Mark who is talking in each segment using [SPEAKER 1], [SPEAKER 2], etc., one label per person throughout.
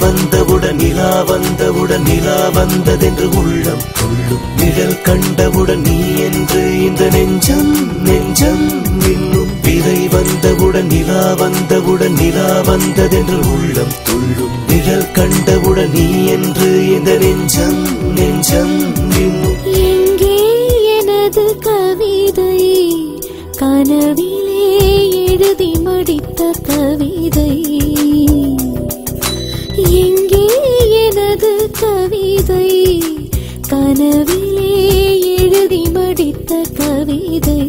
[SPEAKER 1] வந்தவுடன் நிலா வந்தவுடன் நிலா வந்ததென்று உள்ளம் துள்ளும். நிழல் கண்டவுடன் நீ என்று இந்த நெஞ்சம் நெஞ்சம் மின்னும். விதை வந்தவுடன் நிலா வந்தவுடன் நிலா வந்ததென்று உள்ளம் துள்ளும். நிழல் கண்டவுடன் நீ என்று இந்த நெஞ்சம் நெஞ்சம் மின்னும்.
[SPEAKER 2] எங்கே எனது கவிதை, கனவிலே எழுதி மடித்த கவிதை. எங்கே எனது கவிதை, கனவிலே எழுதி மடித்த கவிதை.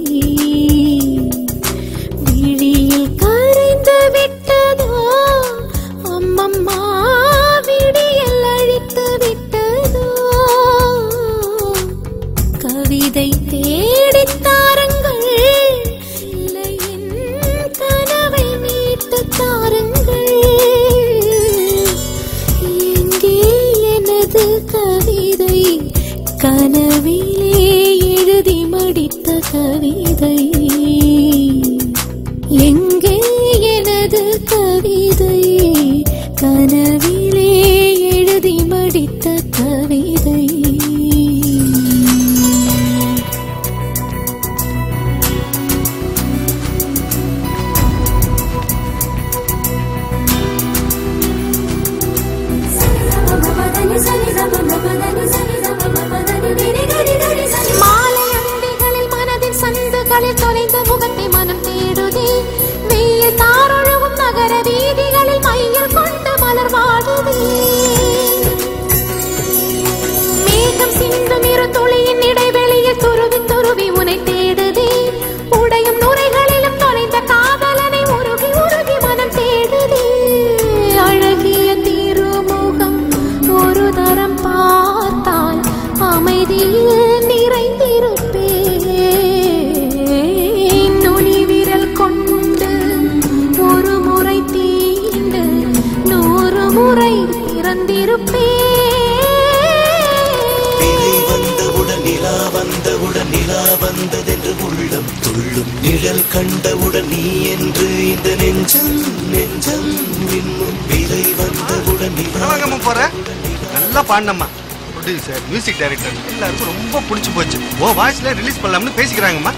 [SPEAKER 2] விழியில் கரைந்து விட்டதோ அம்மம்மா, விடியல் அழித்து விட்டதோ. கவிதை தேடித்தாருங்கள், இல்லையின் கனவை மீட்டு தாருங்கள். எங்கே எனது கவிதை, கனவிலே எழுதி மடித்த கவிதை. எங்கே எனது கவிதை, கனவிலே எழுதி மடித்த கவிதை. மாலை அந்திகளில் மனதின் சந்துகளில் தொலைந்த முகத்தை மனம் தேடுதே. வெயில் தாரொழுகும் நகர வீதிகளில் மையில் கொண்டு மலர் வாடுதே. மேகம் சிந்தும் இரு துளியின் இடைவெளியில் துருவி துருவி உனை தேடுதே. உடையும் நுரைகளிலும் தொலைந்த காதலனை உருகி உருகி மனம் தேடுதே. அழகிய திருமுகம் ஒரு தரம் பார்த்தால் அமைதியில் நிறைந்திருப்பேன். நுனி விரல் கொண்டு ஒரு முறை தீண்டு 100 முறை திறந்திருப்பேன்.
[SPEAKER 1] விதை வந்தவுடன் நிலா வந்தவுடன் நிலா வந்ததென்று உள்ளம் துள்ளும். நிழல் கண்டவுடன் நீ என்று இந்த நெஞ்சம் நெஞ்சம் மின்னும். விதை வந்தவுடன் நிலா
[SPEAKER 3] போற நல்லா பாடினம்மா. ப்ரொடியூசர், மியூசிக் டைரக்டர் எல்லாருக்கும் ரொம்ப பிடிச்சி போச்சு. ஓ வாய்ஸ்ல ரிலீஸ் பண்ணலாம்னு பேசிக்கிறாங்கம்மா.